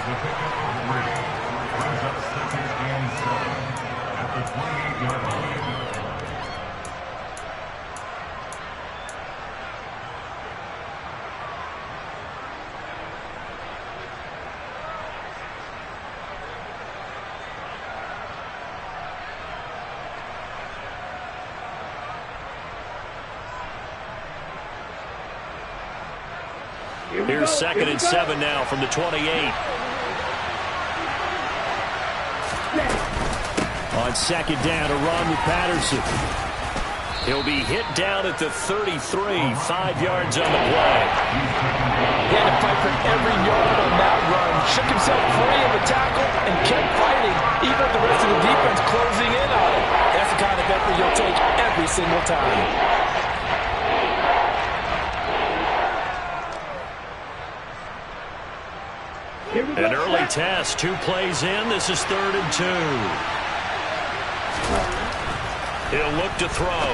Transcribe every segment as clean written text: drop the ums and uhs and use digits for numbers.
Brings up second and 7 at the 28-yard line. Here's second and 7 now from the 28. On second down, a run with Patterson. He'll be hit down at the 33, 5 yards on the play. He had to fight for every yard on that run. Shook himself free of the tackle and kept fighting, even with the rest of the defense closing in on him. That's the kind of effort you'll take every single time. An early test, 2 plays in. This is 3rd and 2. He'll look to throw.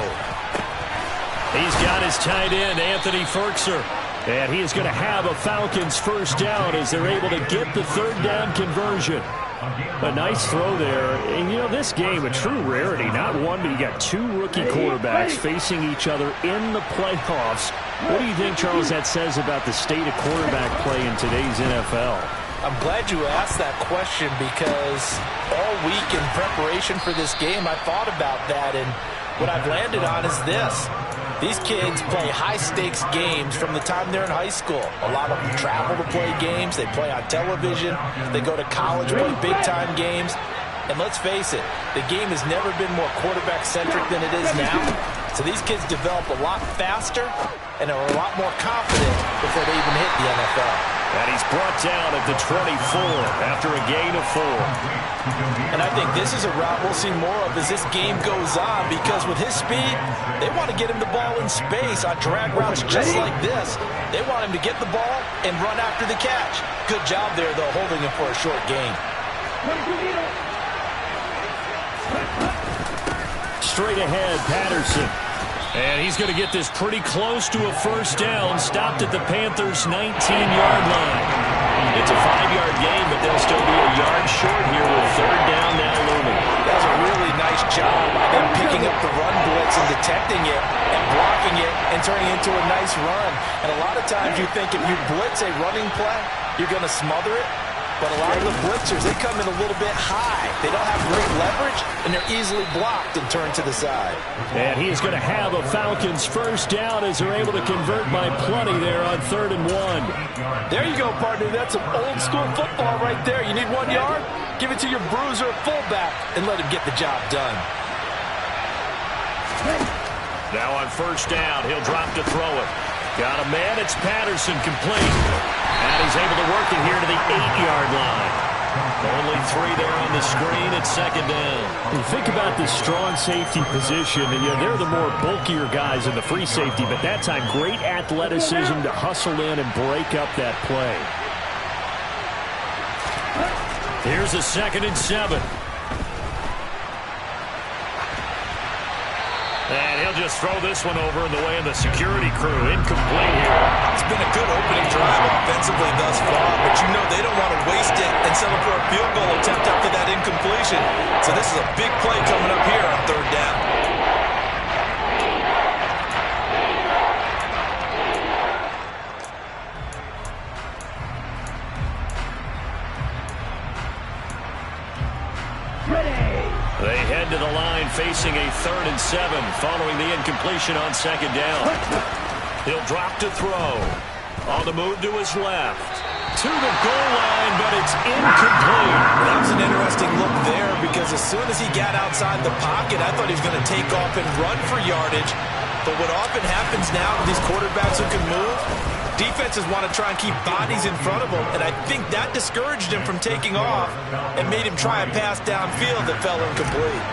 He's got his tight end, Anthony Firkser. And he is going to have a Falcons first down as they're able to get the 3rd down conversion. A nice throw there. And, you know, this game, a true rarity. Not one, but you got 2 rookie quarterbacks facing each other in the playoffs. What do you think, Charles, that says about the state of quarterback play in today's NFL? I'm glad you asked that question because all week in preparation for this game, I thought about that, and what I've landed on is this. These kids play high-stakes games from the time they're in high school. A lot of them travel to play games. They play on television. They go to college, play big-time games. And let's face it, the game has never been more quarterback-centric than it is now. So these kids develop a lot faster and are a lot more confident before they even hit the NFL. And he's brought down at the 24 after a gain of 4. And I think this is a route we'll see more of as this game goes on, because with his speed, they want to get him the ball in space on drag routes just like this. They want him to get the ball and run after the catch. Good job there, though, holding him for a short gain. Straight ahead, Patterson. And he's going to get this pretty close to a first down, stopped at the Panthers' 19-yard line. It's a 5-yard gain, but they'll still be a yard short here with 3rd down now looming. That was a really nice job by them picking up the run blitz and detecting it and blocking it and turning it into a nice run. And a lot of times you think if you blitz a running play, you're going to smother it. But a lot of the blitzers, they come in a little bit high. They don't have great leverage, and they're easily blocked and turned to the side. And he's going to have a Falcons first down as they're able to convert by plenty there on 3rd and 1. There you go, partner. That's some old-school football right there. You need 1 yard? Give it to your bruiser or fullback and let him get the job done. Now on first down, he'll drop to throw it. Got a man. It's Patterson, complete. And he's able to work it here to the 8-yard line. Only 3 there on the screen at 2nd down. You think about this strong safety position, and they're the more bulkier guys in the free safety, but that time great athleticism to hustle in and break up that play. Here's a 2nd and 7. And he'll just throw this one over in the way of the security crew. Incomplete here. It's been a good opening drive offensively thus far, but you know they don't want to waste it and settle for a field goal attempt after that incompletion. So this is a big play coming up here on 3rd down. They head to the line facing a 3rd and 7 following the incompletion on 2nd down. He'll drop to throw. On the move to his left. To the goal line, but it's incomplete. That was an interesting look there because as soon as he got outside the pocket, I thought he was going to take off and run for yardage. But what often happens now with these quarterbacks who can move, defenses want to try and keep bodies in front of them, and I think that discouraged him from taking off and made him try a pass downfield that fell incomplete.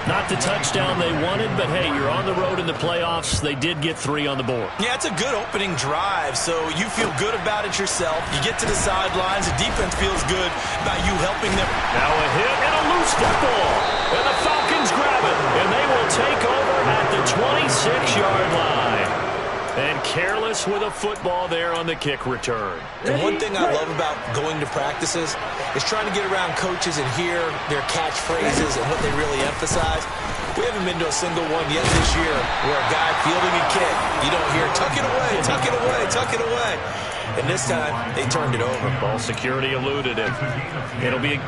Not the touchdown they wanted, but hey, you're on the road in the playoffs. They did get 3 on the board. Yeah, it's a good opening drive, so you feel good about it yourself. You get to the sidelines, the defense feels good about you helping them. Now a hit and a loose football, and the Falcons grab it, and they will take over at the 26-yard line. And careless with a football there on the kick return. And one thing I love about going to practices is trying to get around coaches and hear their catchphrases and what they really emphasize. We haven't been to a single one yet this year where a guy fielding a kick, you don't hear, tuck it away, tuck it away, tuck it away. And this time, they turned it over. Ball security eluded it. It'll be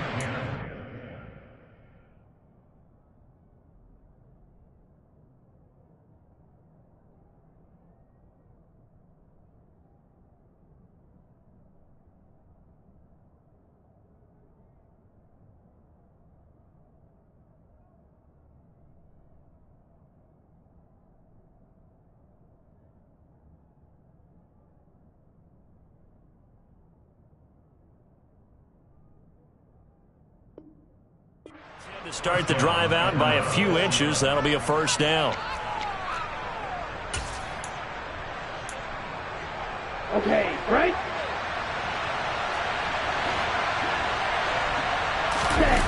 to start the drive out by a few inches. That'll be a first down. Okay, right? Set.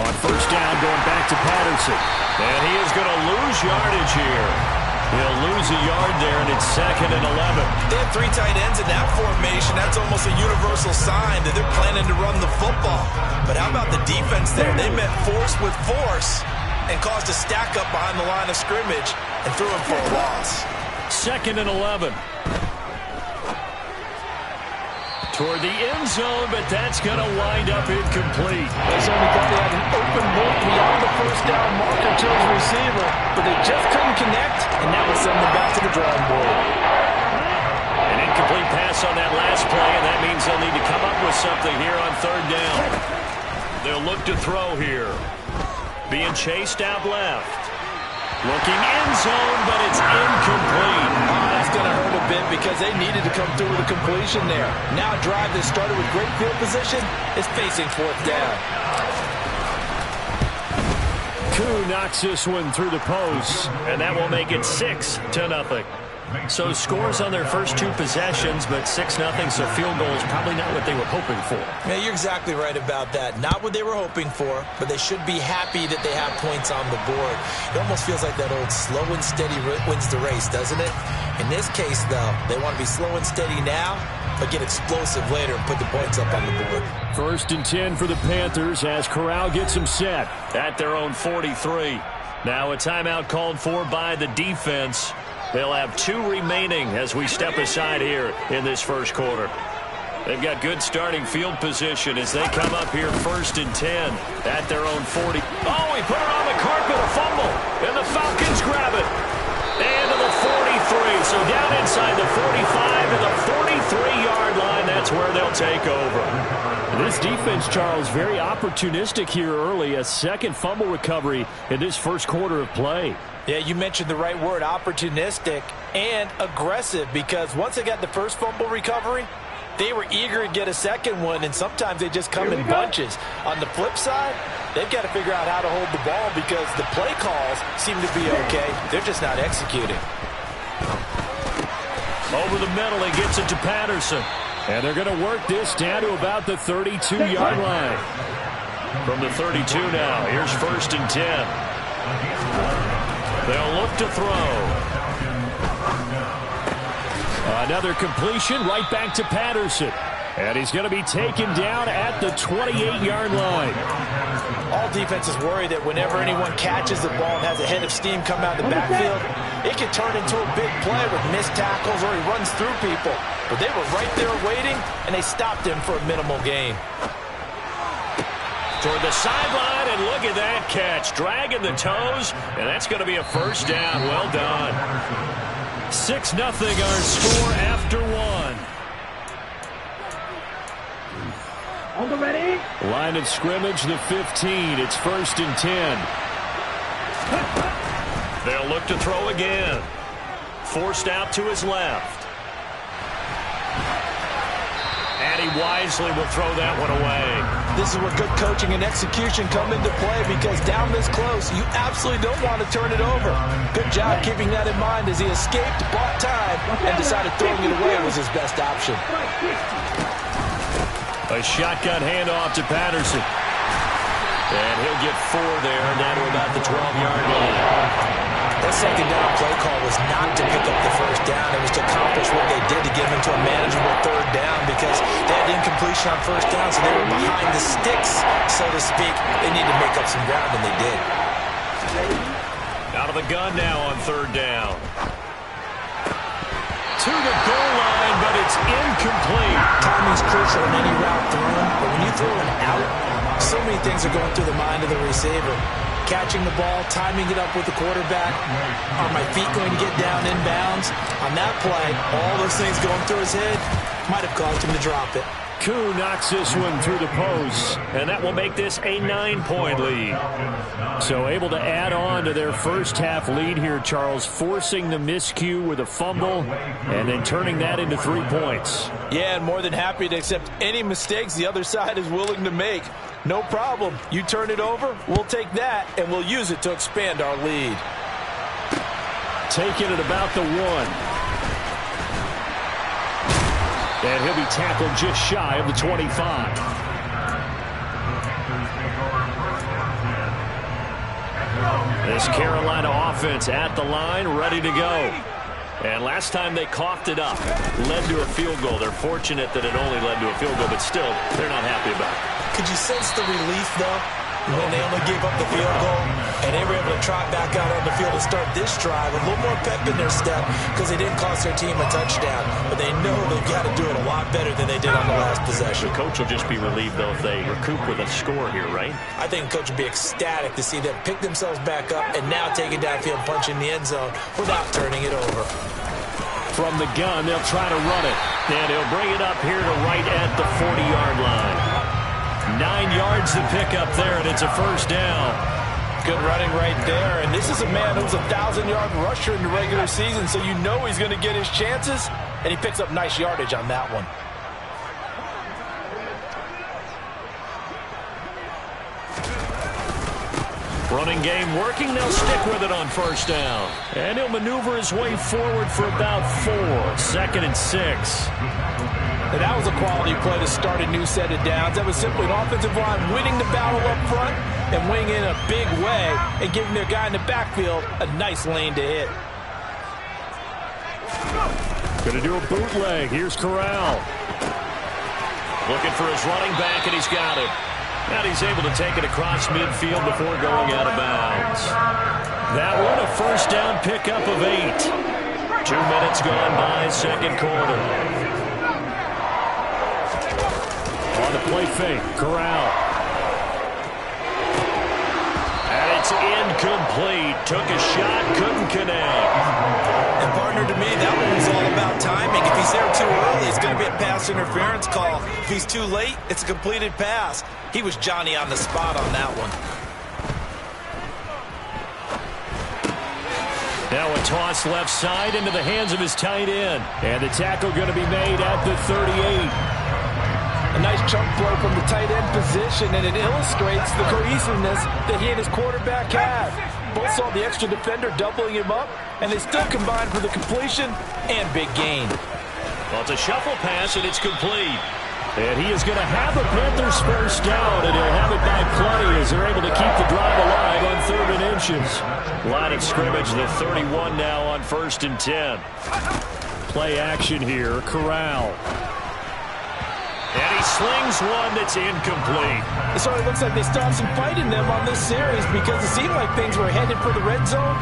On first down, going back to Patterson. And he is going to lose yardage here. He'll lose a yard there, and it's 2nd and 11. They have 3 tight ends in that formation. That's almost a universal sign that they're planning to run the football. But how about the defense there? They met force with force and caused a stack up behind the line of scrimmage and threw him for a loss. 2nd and 11. Toward the end zone, but that's going to wind up incomplete. They certainly thought they had an open look beyond the first down marker to his receiver, but they just couldn't connect, and that will send them back to the drawing board. An incomplete pass on that last play, and that means they'll need to come up with something here on 3rd down. They'll look to throw here. Being chased out left. Looking end zone, but it's incomplete. That's going to hurt a bit because they needed to come through with a completion there. Now a drive that started with great field position is facing 4th down. Koo knocks this one through the post, and that will make it 6-0. So scores on their first 2 possessions, but 6-0, so field goal is probably not what they were hoping for. Yeah, you're exactly right about that. Not what they were hoping for, but they should be happy that they have points on the board. It almost feels like that old slow and steady wins the race, doesn't it? In this case, though, they want to be slow and steady now, but get explosive later and put the points up on the board. 1st and 10 for the Panthers as Corral gets them set at their own 43. Now a timeout called for by the defense. They'll have 2 remaining as we step aside here in this first quarter. They've got good starting field position as they come up here 1st and 10 at their own 40. Oh, he put it on the carpet, a fumble, and the Falcons grab it. And to the 43, so down inside the 45 to the 43-yard line, that's where they'll take over. This defense, Charles, very opportunistic here early. A 2nd fumble recovery in this first quarter of play. Yeah, you mentioned the right word, opportunistic and aggressive, because once they got the first fumble recovery, they were eager to get a 2nd one, and sometimes they just come in bunches. On the flip side, they've got to figure out how to hold the ball because the play calls seem to be okay. They're just not executing. Over the middle, he gets it to Patterson. And they're going to work this down to about the 32-yard line. From the 32 now, here's 1st and 10. They'll look to throw. Another completion right back to Patterson. And he's going to be taken down at the 28-yard line. All defenses worry that whenever anyone catches the ball and has a head of steam come out of the backfield, it can turn into a big play with missed tackles or he runs through people. But they were right there waiting, and they stopped him for a minimal gain. Toward the sideline, and look at that catch. Dragging the toes, and that's going to be a first down. Well done. 6-0 our score after 1. On the ready? Line of scrimmage, the 15. It's 1st and 10. They'll look to throw again. Forced out to his left. And he wisely will throw that one away. This is where good coaching and execution come into play, because down this close, you absolutely don't want to turn it over. Good job keeping that in mind as he escaped, bought time, and decided throwing it away was his best option. A shotgun handoff to Patterson. And he'll get 4 there, down to about the 12-yard line. That second down play call was not to pick up the first down. It was to accomplish what they did to get them into a manageable third down because they had incompletion on first down, so they were behind the sticks, so to speak. They needed to make up some ground, and they did. Out of the gun now on third down. To the goal line, but it's incomplete. Timing's crucial in any route thrown, but when you throw an out, so many things are going through the mind of the receiver. Catching the ball, timing it up with the quarterback. Are my feet going to get down inbounds? On that play, all those things going through his head might have caused him to drop it. Koo knocks this one through the post, and that will make this a 9-point lead. So able to add on to their first half lead here, Charles, forcing the miscue with a fumble and then turning that into 3 points. Yeah, and more than happy to accept any mistakes the other side is willing to make. No problem. You turn it over, we'll take that, and we'll use it to expand our lead. Taking it about the 1. And he'll be tackled just shy of the 25. This Carolina offense at the line, ready to go. And last time they coughed it up, led to a field goal. They're fortunate that it only led to a field goal, but still, they're not happy about it. Could you sense the relief, though, when they only gave up the field goal and they were able to trot back out on the field and start this drive with a little more pep in their step because they didn't cost their team a touchdown, but they know they've got to do it a lot better than they did on the last possession. The coach will just be relieved, though, if they recoup with a score here, right? I think the coach would be ecstatic to see them pick themselves back up and now take it downfield, punch in the end zone without turning it over. From the gun, they'll try to run it, and he'll bring it up here to right at the 40-yard line. 9 yards to pick up there, and it's a first down. Good running right there, and this is a man who's a 1,000-yard rusher in the regular season, so you know he's going to get his chances, and he picks up nice yardage on that one. Running game working. They'll stick with it on first down. And he'll maneuver his way forward for about 4. 2nd and 6. And that was a quality play to start a new set of downs. That was simply an offensive line winning the battle up front and winning in a big way and giving their guy in the backfield a nice lane to hit. Going to do a bootleg. Here's Corral. Looking for his running back, and he's got it. And he's able to take it across midfield before going out of bounds. That one, a first down pickup of 8. 2 minutes gone by, second quarter. On the play fake, Corral. And it's incomplete. Took a shot, couldn't connect. And partner, to me, that one was all about timing. If he's there too early, it's going to be a pass interference call. If he's too late, it's a completed pass. He was Johnny on the spot on that one. Now a toss left side into the hands of his tight end. And the tackle going to be made at the 38. A nice chunk throw from the tight end position, and it illustrates the cohesiveness that he and his quarterback have. Both saw the extra defender doubling him up, and they still combined for the completion and big gain. Well, it's a shuffle pass, and it's complete. And he is going to have the Panthers first down, and he'll have it by plenty as they're able to keep the drive alive on 3rd and inches. Line of scrimmage, the 31 now on 1st and 10. Play action here, Corral. And he slings one that's incomplete. It sort of looks like they still have some fight in them on this series because it seemed like things were headed for the red zone.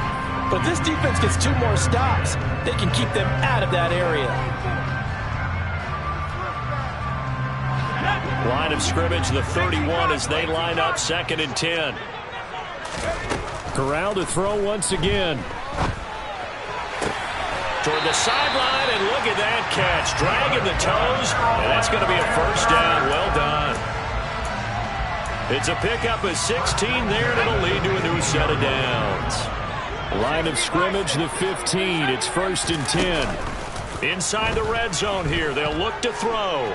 But if this defense gets 2 more stops, they can keep them out of that area. Line of scrimmage, the 31 as they line up 2nd and 10. Corral to throw once again. Toward the sideline, and look at that catch. Dragging the toes, and that's going to be a first down. Well done. It's a pickup of 16 there, and it'll lead to a new set of downs. Line of scrimmage, the 15. It's 1st and 10. Inside the red zone here. They'll look to throw.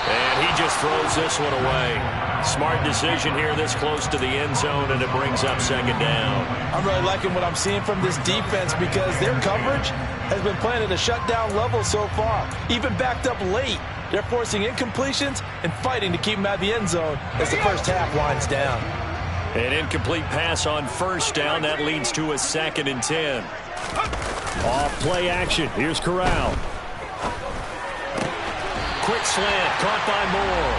And he just throws this one away. Smart decision here this close to the end zone, and it brings up 2nd down. I'm really liking what I'm seeing from this defense because their coverage has been playing at a shutdown level so far. Even backed up late, they're forcing incompletions and fighting to keep them out of the end zone as the first half winds down. An incomplete pass on first down. That leads to a 2nd and 10. Off play action. Here's Corral. Quick slant. Caught by Moore.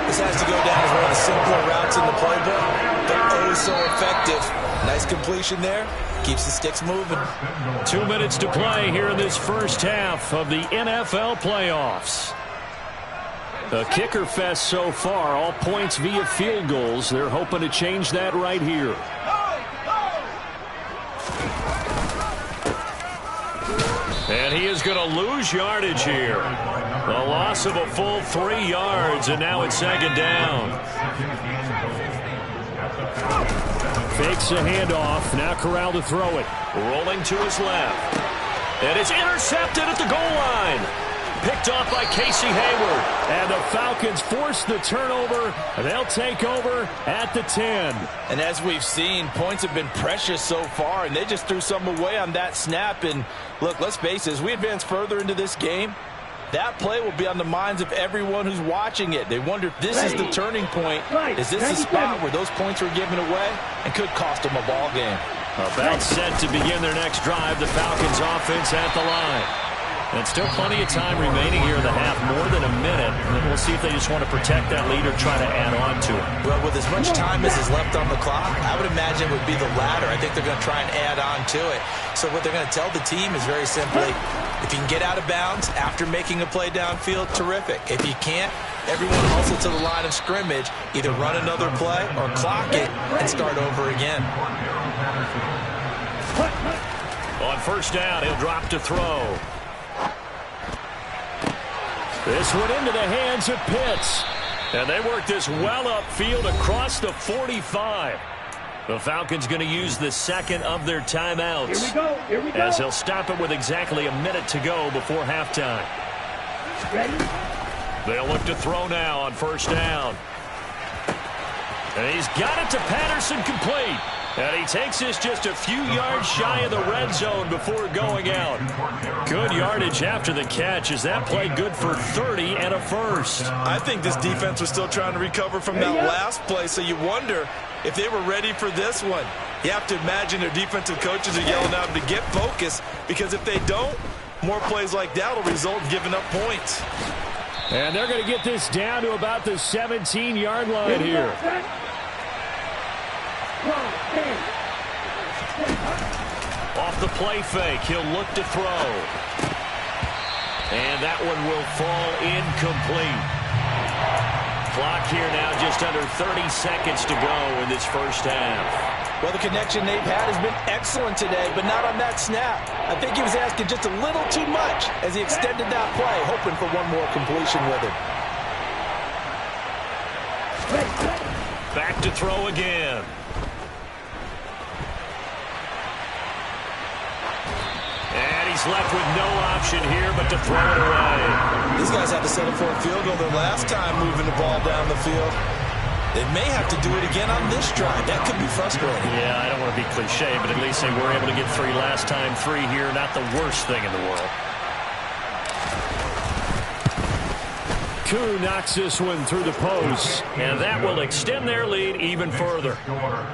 This has to go down as one of the simpler routes in the playbook, but oh so effective. Nice completion there. Keeps the sticks moving. 2 minutes to play here in this first half of the NFL playoffs. A kicker fest so far. All points via field goals. They're hoping to change that right here. And he is going to lose yardage here. A loss of a full 3 yards, and now it's 2nd down. Fakes a handoff. Now Corral to throw it. Rolling to his left. And it's intercepted at the goal line. Picked off by Casey Hayward. And the Falcons force the turnover. They'll take over at the 10. And as we've seen, points have been precious so far, and they just threw some away on that snap. And look, let's face it, as we advance further into this game, that play will be on the minds of everyone who's watching it. They wonder if this is the turning point. Is this the spot where those points were given away and could cost them a ball game? About set to begin their next drive. The Falcons offense at the line. And still plenty of time remaining here in the half, more than a minute. And we'll see if they just want to protect that lead or try to add on to it. Well, with as much time as is left on the clock, I would imagine it would be the latter. I think they're going to try and add on to it. So what they're going to tell the team is very simply, if you can get out of bounds after making a play downfield, terrific. If you can't, everyone hustle to the line of scrimmage, either run another play or clock it and start over again. On first down, he'll drop to throw. This one into the hands of Pitts. And they work this well upfield across the 45. The Falcons going to use the 2nd of their timeouts. Here we go. As they'll stop it with exactly a minute to go before halftime. Ready? They'll look to throw now on first down. And he's got it to Patterson, complete. And he takes this just a few yards shy of the red zone before going out. Good yardage after the catch. Is that play good for 30 and a first? I think this defense was still trying to recover from that last play, so you wonder if they were ready for this one. You have to imagine their defensive coaches are yelling at them to get focused, because if they don't, more plays like that will result in giving up points. And they're going to get this down to about the 17-yard line here. Off the play fake, he'll look to throw. And that one will fall incomplete. Clock here now just under 30 seconds to go in this first half. Well, the connection they've had has been excellent today, but not on that snap. I think he was asking just a little too much as he extended that play, hoping for one more completion with it. Back to throw again. And he's left with no option here but to throw it away. These guys had to settle for a field goal their last time moving the ball down the field. They may have to do it again on this drive. That could be frustrating. Yeah, I don't want to be cliche, but at least they were able to get 3 last time. 3 here, not the worst thing in the world. Koo knocks this one through the post, and that will extend their lead even further.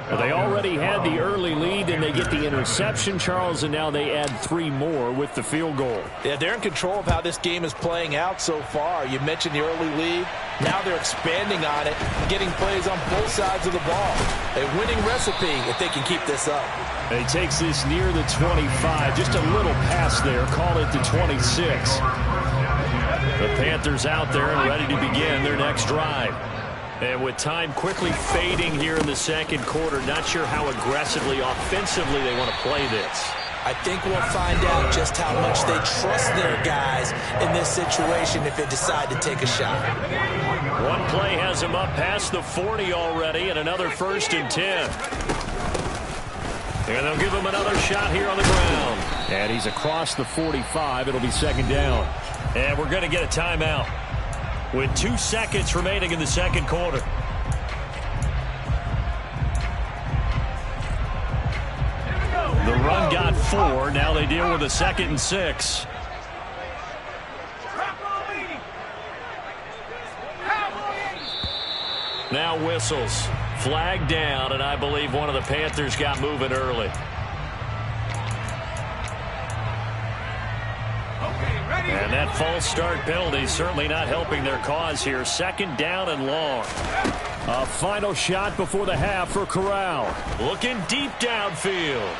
They already had the early lead, and they get the interception, Charles, and now they add 3 more with the field goal. Yeah, they're in control of how this game is playing out so far. You mentioned the early lead. Now they're expanding on it, getting plays on both sides of the ball. A winning recipe if they can keep this up. And he takes this near the 25, just a little pass there, call it the 26. The Panthers out there and ready to begin their next drive. And with time quickly fading here in the second quarter, not sure how aggressively, offensively they want to play this. I think we'll find out just how much they trust their guys in this situation if they decide to take a shot. One play has them up past the 40 already, and another 1st and 10. And they'll give him another shot here on the ground. And he's across the 45. It'll be 2nd down. And we're going to get a timeout with 2 seconds remaining in the second quarter. The run got 4. Now they deal with a 2nd and 6. Now whistles. flag down, and I believe one of the Panthers got moving early. And that false start penalty certainly not helping their cause here. 2nd down and long. A final shot before the half for Corral. Looking deep downfield.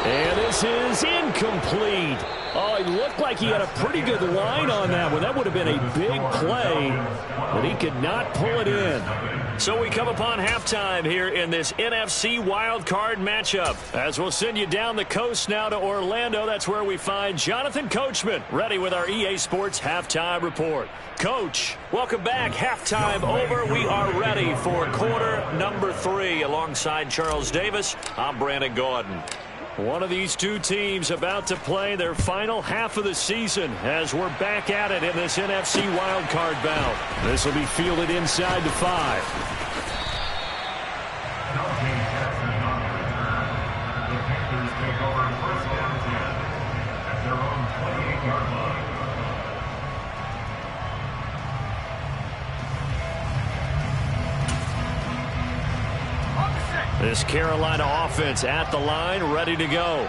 And this is incomplete. Oh, he looked like he had a pretty good line on that one. That would have been a big play, but he could not pull it in. So we come upon halftime here in this NFC wildcard matchup. As we'll send you down the coast now to Orlando, that's where we find Jonathan Coachman ready with our EA Sports Halftime Report. Coach, welcome back. Halftime over. We are ready for quarter number 3. Alongside Charles Davis, I'm Brandon Gaudin. One of these two teams about to play their final half of the season as we're back at it in this NFC wildcard bout. This will be fielded inside the 5. The Panthers take over 1st and 10 at their own 28-yard line. This Carolina offense at the line, ready to go.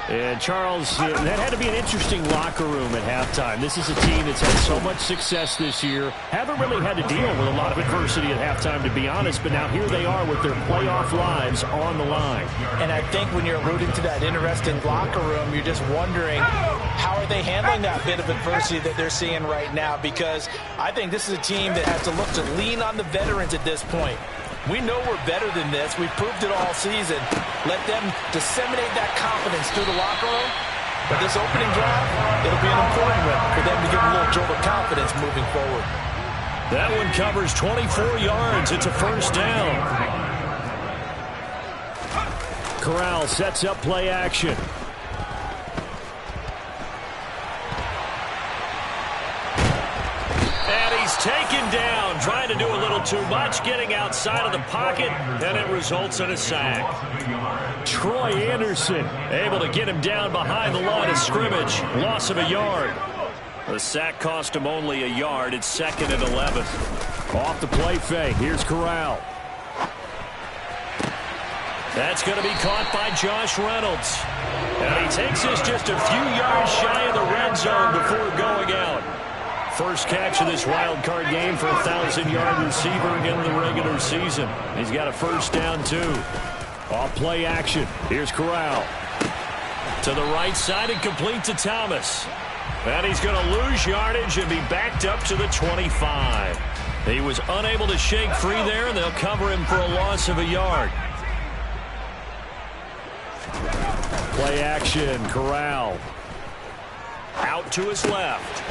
And Charles, that had to be an interesting locker room at halftime. This is a team that's had so much success this year. Haven't really had to deal with a lot of adversity at halftime, to be honest. But now here they are with their playoff lives on the line. And I think when you're alluding to that interesting locker room, you're just wondering how are they handling that bit of adversity that they're seeing right now? Because I think this is a team that has to look to lean on the veterans at this point. We know we're better than this. We've proved it all season. Let them disseminate that confidence through the locker room. But this opening drive, it'll be an important one for them to give a little jolt of confidence moving forward. That one covers 24 yards. It's a 1st down. Corral sets up play action. He's taken down, trying to do a little too much, getting outside of the pocket, and it results in a sack. Troy Anderson able to get him down behind the line of scrimmage. Loss of a yard. The sack cost him only a yard. It's 2nd and 11. Off the play fake. Here's Corral. That's going to be caught by Josh Reynolds. And he takes this just a few yards shy of the red zone before going out. First catch of this wild card game for a 1,000-yard receiver in the regular season. He's got a 1st down, too. Off play action. Here's Corral. To the right side and complete to Thomas. And he's going to lose yardage and be backed up to the 25. He was unable to shake free there, and they'll cover him for a loss of a yard. Play action. Corral. Out to his left.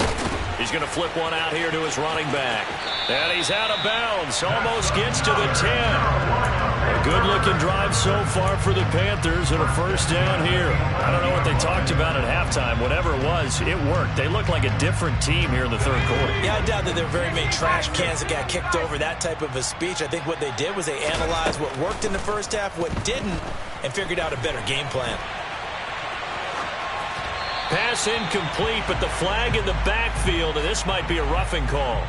He's going to flip one out here to his running back. And he's out of bounds. Almost gets to the 10. A good-looking drive so far for the Panthers and a 1st down here. I don't know what they talked about at halftime. Whatever it was, it worked. They look like a different team here in the 3rd quarter. Yeah, I doubt that there were very many trash cans that got kicked over, that type of a speech. I think what they did was they analyzed what worked in the 1st half, what didn't, and figured out a better game plan. Pass incomplete, but the flag in the backfield, and this might be a roughing call.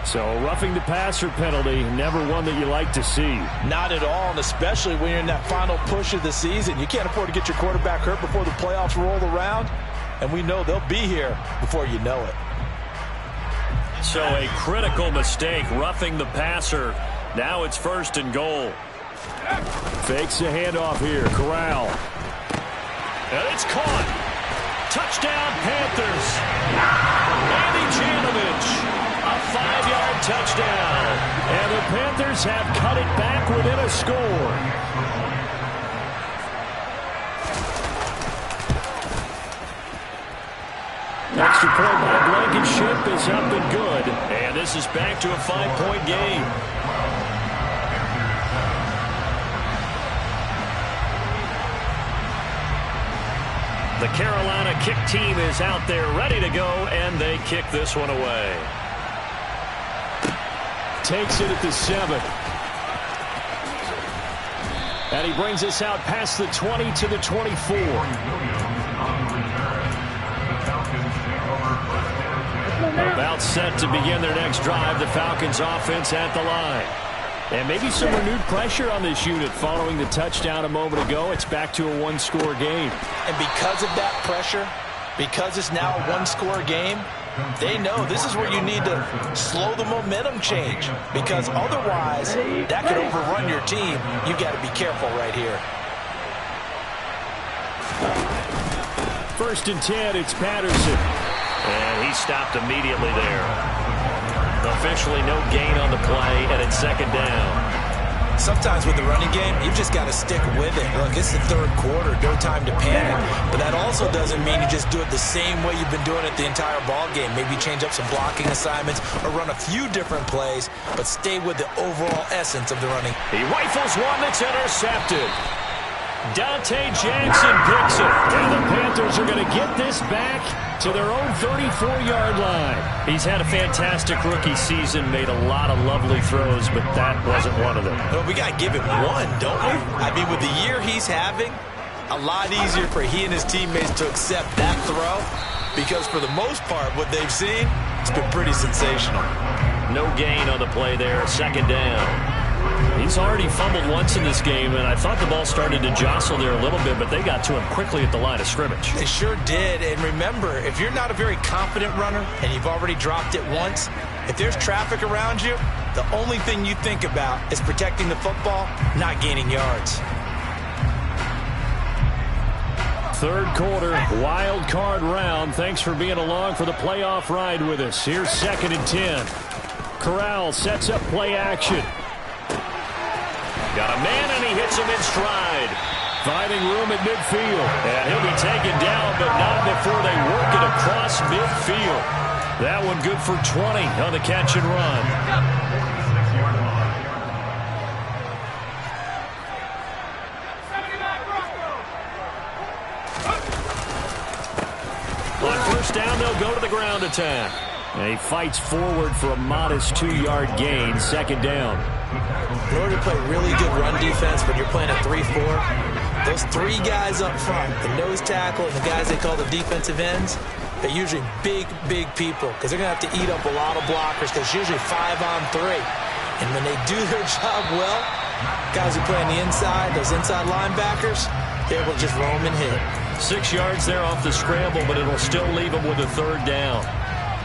So a roughing the passer penalty, never one that you like to see. Not at all, and especially when you're in that final push of the season. You can't afford to get your quarterback hurt before the playoffs roll around, and we know they'll be here before you know it. So a critical mistake, roughing the passer. Now it's 1st and goal. Fakes the handoff here, Corral. And it's caught. Touchdown, Panthers. Andy Janovich, a 5-yard touchdown. And the Panthers have cut it back within a score. Extra point by Blankenship is up and good. And this is back to a 5-point game. The Carolina kick team is out there ready to go, and they kick this one away. Takes it at the 7. And he brings us out past the 20 to the 24. About set to begin their next drive. The Falcons offense at the line. And maybe some renewed pressure on this unit following the touchdown a moment ago. It's back to a one-score game. And because of that pressure, because it's now a one-score game, they know this is where you need to slow the momentum change, because otherwise that could overrun your team. You've got to be careful right here. 1st and 10, it's Patterson. And he stopped immediately there. Officially no gain on the play, and it's 2nd down. Sometimes with the running game, you've just got to stick with it. Look, it's the 3rd quarter, no time to panic. But that also doesn't mean you just do it the same way you've been doing it the entire ball game. Maybe change up some blocking assignments or run a few different plays, but stay with the overall essence of the running. He rifles one that's intercepted. Dante Jackson picks it, and the Panthers are going to get this back to their own 34-yard line. He's had a fantastic rookie season, made a lot of lovely throws, but that wasn't one of them. Well, we got to give him one, don't we? I mean, with the year he's having, a lot easier for he and his teammates to accept that throw, because for the most part, what they've seen, it's been pretty sensational. No gain on the play there, 2nd down. He's already fumbled once in this game, and I thought the ball started to jostle there a little bit, but they got to him quickly at the line of scrimmage. They sure did, and remember, if you're not a very confident runner and you've already dropped it once, if there's traffic around you, the only thing you think about is protecting the football, not gaining yards. 3rd quarter, wild card round. Thanks for being along for the playoff ride with us. Here's 2nd and 10. Corral sets up play action. Got a man, and he hits him in stride. Finding room at midfield. And he'll be taken down, but not before they work it across midfield. That one good for 20 on the catch and run. On 1st down, they'll go to the ground attack. And he fights forward for a modest 2-yard gain, 2nd down. In order to play really good run defense when you're playing a 3-4, those 3 guys up front, the nose tackle and the guys they call the defensive ends, they're usually big people, because they're going to have to eat up a lot of blockers, because it's usually 5-on-3. And when they do their job well, guys who play on the inside, those inside linebackers, they're able to just roam and hit. 6 yards there off the scramble, but it'll still leave them with a 3rd down.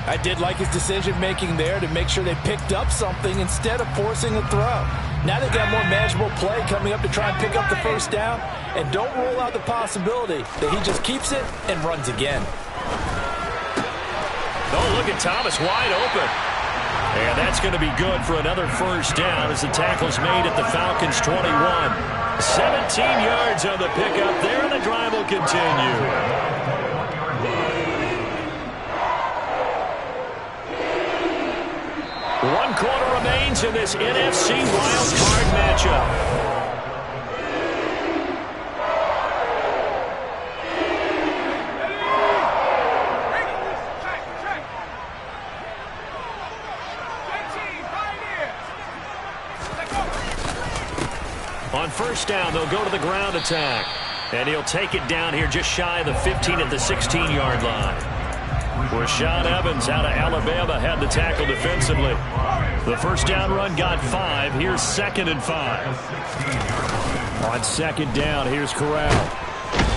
I did like his decision-making there to make sure they picked up something instead of forcing a throw. Now they've got more manageable play coming up to try and pick up the 1st down, and don't rule out the possibility that he just keeps it and runs again. Oh, look at Thomas wide open. And that's going to be good for another 1st down as the tackle's made at the Falcons' 21. 17 yards on the pickup there, and the drive will continue. 1 quarter remains in this NFC wild card matchup. On 1st down, they'll go to the ground attack. And he'll take it down here just shy of the 15 at the 16-yard line. Rashaan Evans out of Alabama had the tackle defensively. The 1st down run got 5. Here's 2nd and 5. On 2nd down, here's Corral.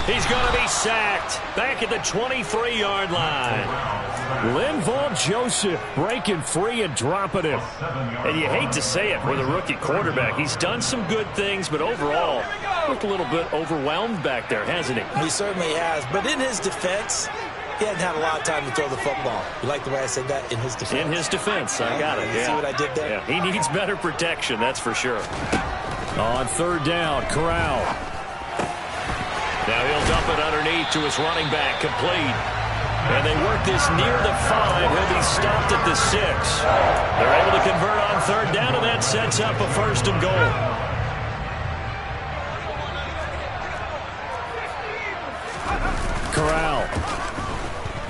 He's going to be sacked back at the 23-yard line. Linval Joseph breaking free and dropping him. And you hate to say it with a rookie quarterback. He's done some good things, but overall, looked a little bit overwhelmed back there, hasn't he? He certainly has. But in his defense, he hadn't had a lot of time to throw the football. You like the way I said that? In his defense. In his defense. I got it. You see what I did there? Yeah. He needs better protection, that's for sure. On 3rd down, Corral. Now he'll dump it underneath to his running back, complete. And they work this near the 5. He'll be stopped at the 6. They're able to convert on 3rd down, and that sets up a 1st and goal. Corral.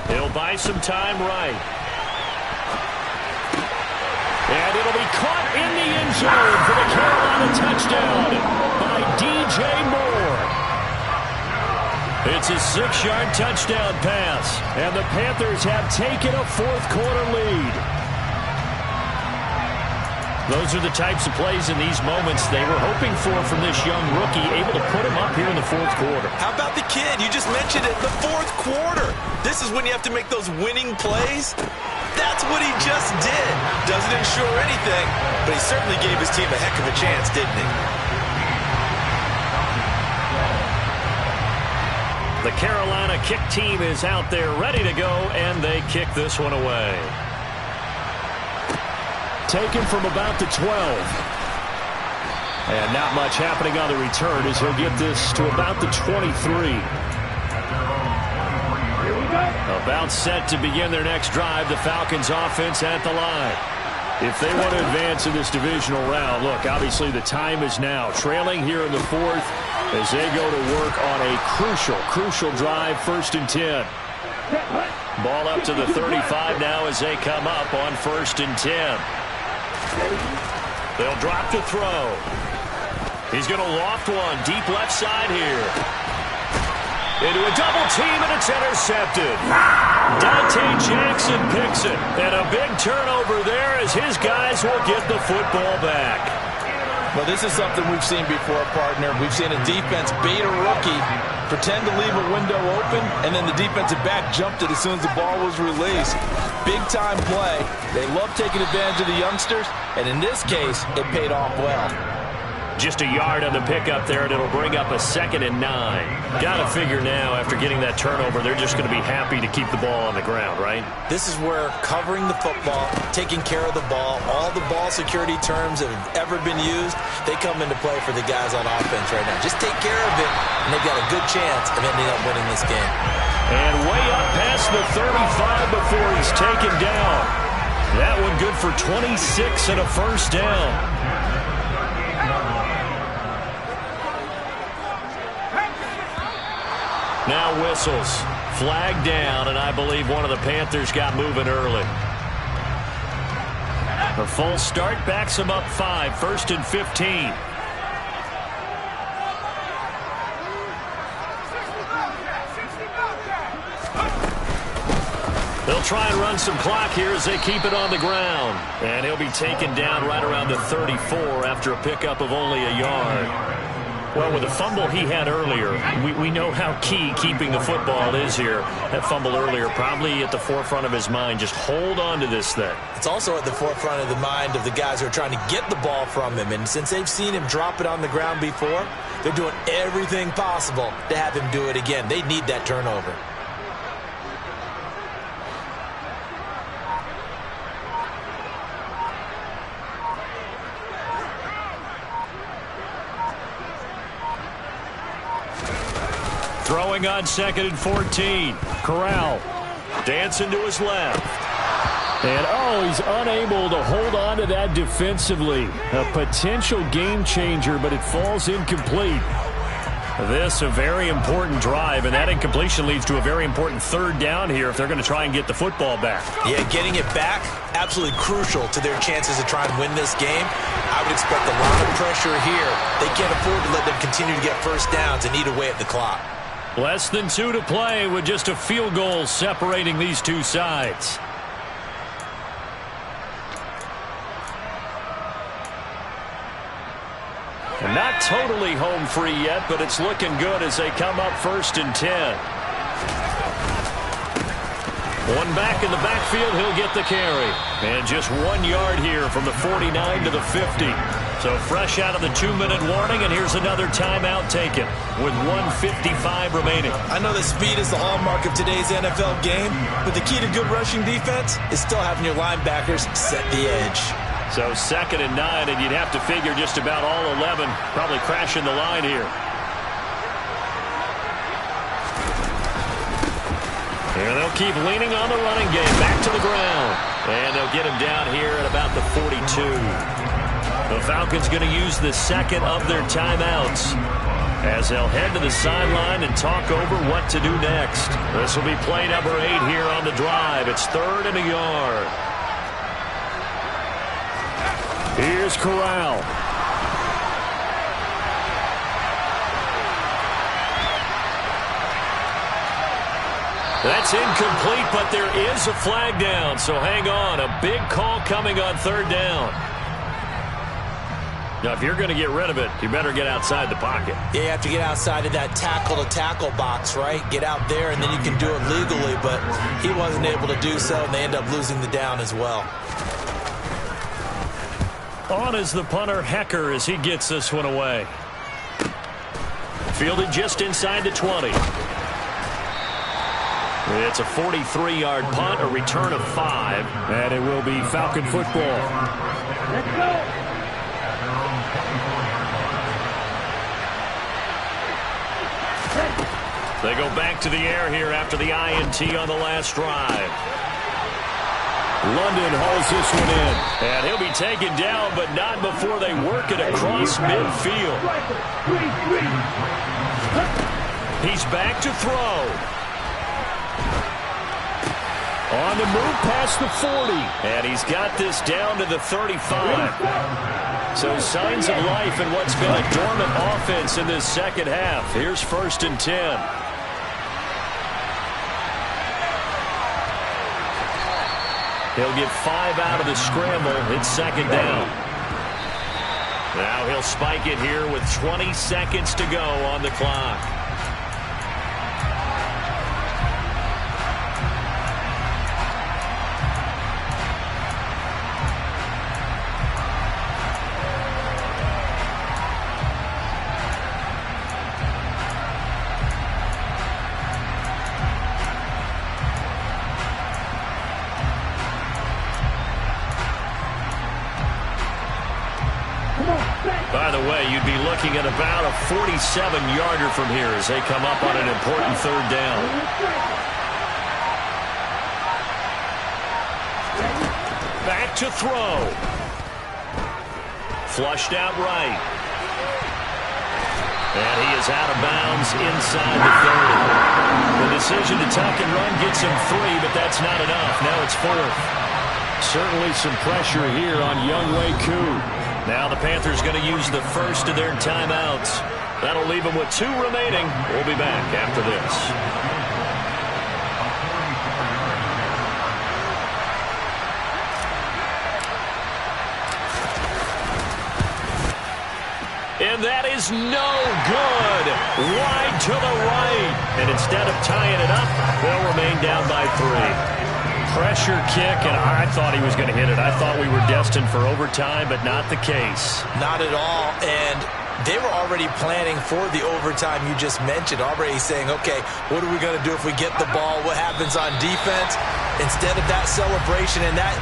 He'll buy some time right. And it'll be caught in the end zone for the Carolina touchdown by DJ Moore. It's a 6-yard touchdown pass, and the Panthers have taken a 4th quarter lead. Those are the types of plays in these moments they were hoping for from this young rookie, able to put him up here in the fourth quarter. How about the kid? You just mentioned it, the fourth quarter. This is when you have to make those winning plays. That's what he just did. Doesn't ensure anything, but he certainly gave his team a heck of a chance, didn't he? The Carolina kick team is out there ready to go, and they kick this one away. Taken from about the 12. And not much happening on the return as he'll get this to about the 23. About set to begin their next drive, the Falcons offense at the line. If they want to advance in this divisional round, look, obviously the time is now. Trailing here in the fourth as they go to work on a crucial drive, 1st and 10. Ball up to the 35 now as they come up on 1st and 10. They'll drop to throw. He's going to loft one deep left side here. Into a double team, and it's intercepted. Dante Jackson picks it. And a big turnover there as his guys will get the football back. Well, this is something we've seen before, partner. We've seen a defense bait a rookie, pretend to leave a window open, and then the defensive back jumped it as soon as the ball was released. Big-time play. They love taking advantage of the youngsters, and in this case, it paid off well. Just a yard on the pickup there, and it'll bring up a 2nd and 9. Got to figure now, after getting that turnover, they're just going to be happy to keep the ball on the ground, right? This is where covering the football, taking care of the ball, all the ball security terms that have ever been used, they come into play for the guys on offense right now. Just take care of it, and they've got a good chance of ending up winning this game. And way up past the 35 before he's taken down. That one good for 26 and a 1st down. Now whistles. Flag down, and I believe one of the Panthers got moving early. A false start backs him up 5, 1st and 15. They'll try and run some clock here as they keep it on the ground. And he'll be taken down right around the 34 after a pickup of only a yard. Well, with the fumble he had earlier, we know how key keeping the football is here. That fumble earlier probably at the forefront of his mind. Just hold on to this thing. It's also at the forefront of the mind of the guys who are trying to get the ball from him. And since they've seen him drop it on the ground before, they're doing everything possible to have him do it again. They need that turnover. Throwing on 2nd and 14. Corral dancing to his left. And, he's unable to hold on to that defensively. A potential game changer, but it falls incomplete. This a very important drive, and that incompletion leads to a very important 3rd down here if they're going to try and get the football back. Yeah, getting it back, absolutely crucial to their chances to try and win this game. I would expect a lot of pressure here. They can't afford to let them continue to get 1st downs and eat away at the clock. Less than 2 to play with just a field goal separating these two sides. And not totally home free yet, but it's looking good as they come up 1st and 10. One back in the backfield, he'll get the carry. And just 1 yard here from the 49 to the 50. So fresh out of the 2-minute warning, and here's another timeout taken with 1:55 remaining. I know that speed is the hallmark of today's NFL game, but the key to good rushing defense is still having your linebackers set the edge. So 2nd and 9, and you'd have to figure just about all 11 probably crashing the line here. And they'll keep leaning on the running game. Back to the ground. And they'll get him down here at about the 42. The Falcons going to use the 2nd of their timeouts as they'll head to the sideline and talk over what to do next. This will be play number 8 here on the drive. It's 3rd and a yard. Here's Corral. That's incomplete, but there is a flag down, so hang on. A big call coming on 3rd down. Now, if you're going to get rid of it, you better get outside the pocket. Yeah, you have to get outside of that tackle-to-tackle box, right? Get out there, and then you can do it legally, but he wasn't able to do so, and they end up losing the down as well. On is the punter, Hecker, as he gets this one away. Fielded just inside the 20. It's a 43-yard punt, a return of 5, and it will be Falcon football. Let's go. They go back to the air here after the INT on the last drive. London hauls this one in. And he'll be taken down, but not before they work it across midfield. He's back to throw. On the move past the 40. And he's got this down to the 35. So signs of life in what's been a dormant offense in this second half. Here's 1st and 10. He'll get 5 out of the scramble. It's 2nd down. Now he'll spike it here with 20 seconds to go on the clock. By the way, you'd be looking at about a 47-yarder from here as they come up on an important 3rd down. Back to throw. Flushed out right. And he is out of bounds inside the 30. The decision to tuck and run gets him 3, but that's not enough. Now it's 4th. Certainly some pressure here on Younghoe Koo. Now the Panthers going to use the first of their timeouts. That'll leave them with 2 remaining. We'll be back after this. And that is no good. Wide to the right. And instead of tying it up, they'll remain down by 3. Pressure kick, and I thought he was going to hit it. I thought we were destined for overtime, but not the case. Not at all, and they were already planning for the overtime you just mentioned, already saying, okay, what are we going to do if we get the ball? What happens on defense? Instead of that celebration and that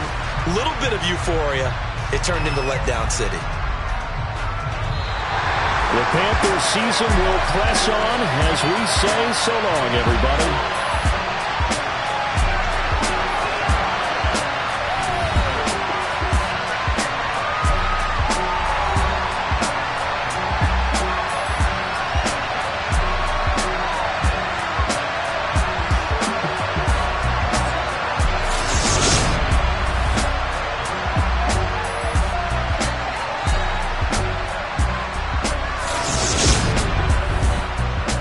little bit of euphoria, it turned into letdown city. The Panthers season will press on as we say so long, everybody.